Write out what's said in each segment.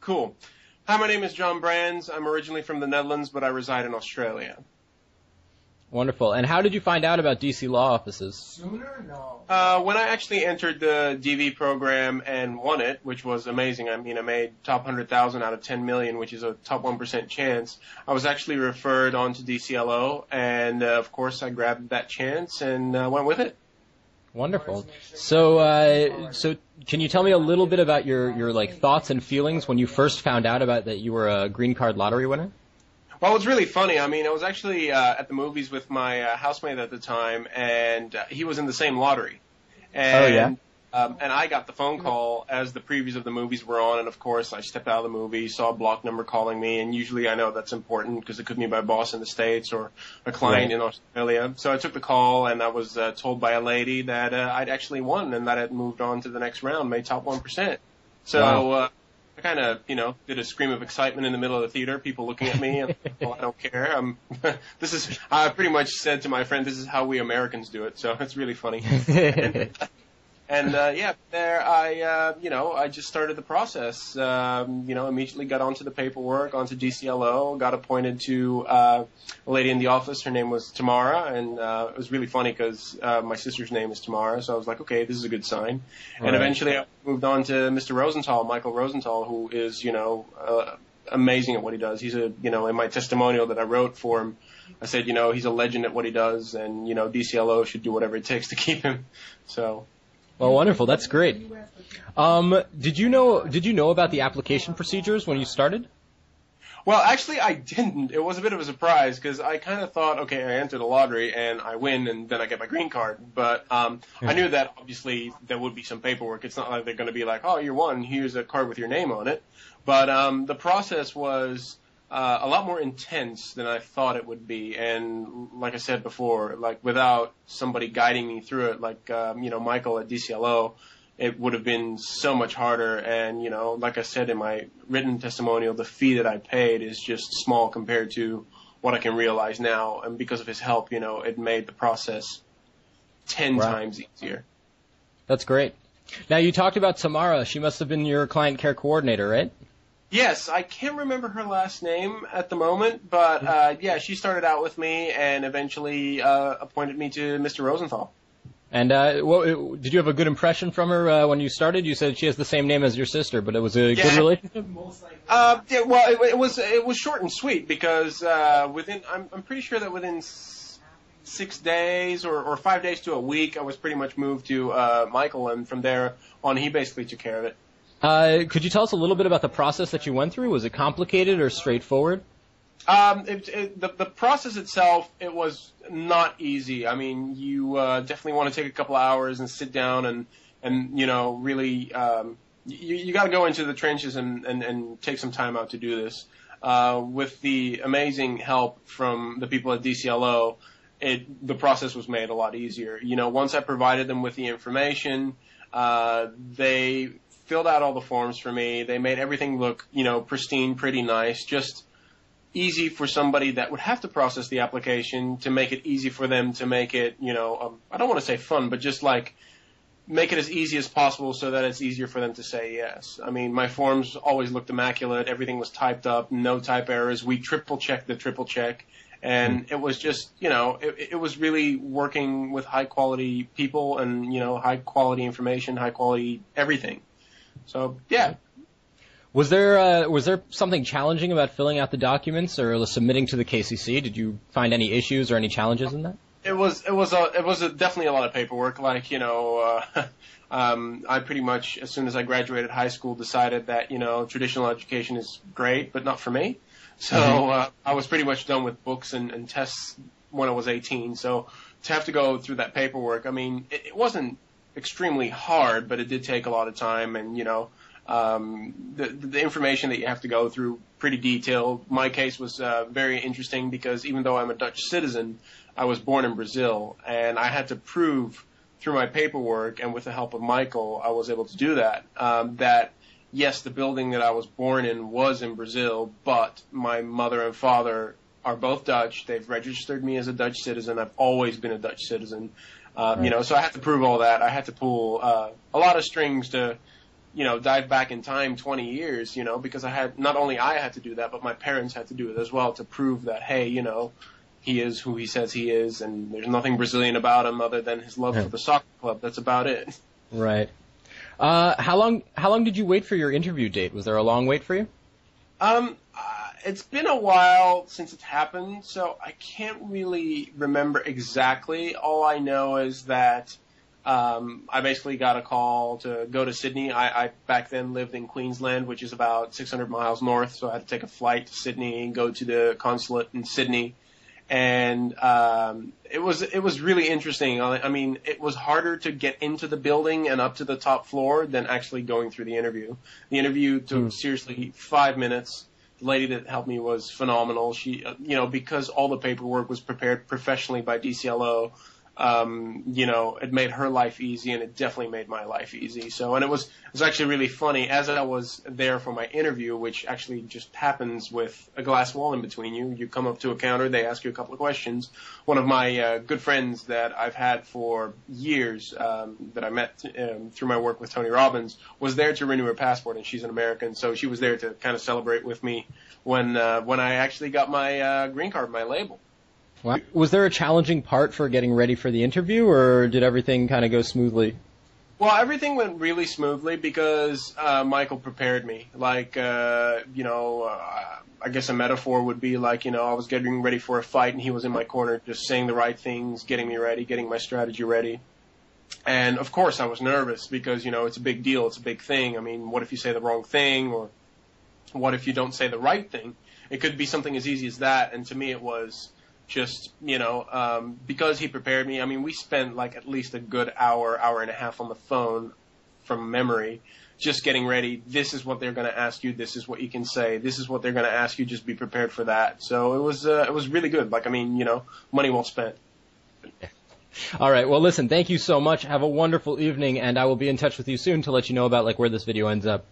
Cool. Hi, my name is John Brans. I'm originally from the Netherlands, but I reside in Australia. Wonderful. And how did you find out about DC law offices? Sooner? No. When I actually entered the DV program and won it, which was amazing. I mean, I made top 100,000 out of 10 million, which is a top 1% chance. I was actually referred on to DCLO, and of course, I grabbed that chance and went with it. Wonderful. So can you tell me a little bit about your like thoughts and feelings when you first found out about that you were a green card lottery winner? Well, it was really funny. I mean, I was actually at the movies with my housemate at the time, and he was in the same lottery. And, oh, yeah? And I got the phone call as the previews of the movies were on, and of course, I stepped out of the movie, saw a block number calling me, and usually I know that's important because it could be my boss in the States or a client in Australia. So I took the call, and I was told by a lady that I'd actually won and that I'd moved on to the next round, made top 1%. So... Wow. I kind of, did a scream of excitement in the middle of the theater, people looking at me, and well, I don't care. I pretty much said to my friend, this is how we Americans do it, so it's really funny. There I just started the process, immediately got onto the paperwork, onto DCLO, got appointed to a lady in the office. Her name was Tamara, and it was really funny because my sister's name is Tamara, so I was like, okay, this is a good sign. Right. And eventually I moved on to Mr. Rosenthal, Michael Rosenthal, who is, amazing at what he does. He's in my testimonial that I wrote for him, I said, he's a legend at what he does, and, DCLO should do whatever it takes to keep him, so... Well, wonderful. That's great. Did you know about the application procedures when you started? Well, actually, I didn't. It was a bit of a surprise because I kind of thought, okay, I entered the lottery and I win and then I get my green card. But I knew that obviously there would be some paperwork. It's not like they're going to be like, oh, you won. Here's a card with your name on it. But the process was a lot more intense than I thought it would be. And like I said before, like without somebody guiding me through it, like, Michael at DCLO, it would have been so much harder. And, like I said in my written testimonial, the fee that I paid is just small compared to what I can realize now. And because of his help, it made the process 10 times easier. That's great. Now, you talked about Tamara. She must have been your client care coordinator, right? Yes, I can't remember her last name at the moment, but yeah, she started out with me and eventually appointed me to Mr. Rosenthal. And did you have a good impression from her when you started? You said she has the same name as your sister, but it was a good relationship. It was short and sweet because I'm pretty sure that within 6 days or 5 days to a week, I was pretty much moved to Michael, and from there on, he basically took care of it. Could you tell us a little bit about the process that you went through? Was it complicated or straightforward? The process itself, it was not easy. I mean, you definitely want to take a couple hours and sit down and really you got to go into the trenches and take some time out to do this. With the amazing help from the people at DCLO, the process was made a lot easier. Once I provided them with the information, they filled out all the forms for me. They made everything look, pristine, pretty nice, just easy for somebody that would have to process the application to make it easy for them to make it, I don't want to say fun, but just like make it as easy as possible so that it's easier for them to say yes. I mean, my forms always looked immaculate. Everything was typed up, no type errors. We triple-checked the triple-check. And it was just, it was really working with high-quality people and, high-quality information, high-quality everything. So, yeah. Was there something challenging about filling out the documents or submitting to the KCC? Did you find any issues or any challenges in that? It was definitely a lot of paperwork. Like, I pretty much, as soon as I graduated high school, decided that, traditional education is great, but not for me. So, I was pretty much done with books and tests when I was 18. So to have to go through that paperwork, I mean, it wasn't extremely hard, but it did take a lot of time, and the information that you have to go through pretty detailed. My case was very interesting because even though I'm a Dutch citizen, I was born in Brazil, and I had to prove through my paperwork and with the help of Michael, I was able to do that. That yes, the building that I was born in was in Brazil, but my mother and father are both Dutch. They've registered me as a Dutch citizen. I've always been a Dutch citizen. So I had to prove all that. I had to pull a lot of strings to, dive back in time 20 years, because not only I had to do that, but my parents had to do it as well to prove that, hey, he is who he says he is, and there's nothing Brazilian about him other than his love for the soccer club. That's about it. Right. How long did you wait for your interview date? Was there a long wait for you? It's been a while since it's happened, so I can't really remember exactly. All I know is that I basically got a call to go to Sydney. I back then lived in Queensland, which is about 600 miles north, so I had to take a flight to Sydney and go to the consulate in Sydney. And it was really interesting. I mean, it was harder to get into the building and up to the top floor than actually going through the interview. The interview took seriously 5 minutes. The lady that helped me was phenomenal. She, because all the paperwork was prepared professionally by DCLO, it made her life easy, and it definitely made my life easy. So, and it was actually really funny as I was there for my interview, which actually just happens with a glass wall in between you. You come up to a counter, they ask you a couple of questions. One of my good friends that I've had for years, that I met through my work with Tony Robbins, was there to renew her passport, and she's an American, so she was there to kind of celebrate with me when I actually got my green card, my label. Wow. Was there a challenging part for getting ready for the interview, or did everything kind of go smoothly? Well, everything went really smoothly because Michael prepared me. Like, I guess a metaphor would be like, I was getting ready for a fight, and he was in my corner just saying the right things, getting me ready, getting my strategy ready. And, of course, I was nervous because, it's a big deal. It's a big thing. I mean, what if you say the wrong thing, or what if you don't say the right thing? It could be something as easy as that, and to me it was just, because he prepared me. I mean, we spent like at least a good hour and a half on the phone from memory, just getting ready. This is what they're going to ask you. This is what you can say. This is what they're going to ask you. Just be prepared for that. So it was really good. Like, I mean, money well spent. All right. Well, listen, thank you so much. Have a wonderful evening, and I will be in touch with you soon to let you know about like where this video ends up.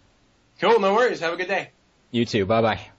Cool. No worries. Have a good day. You too. Bye-bye.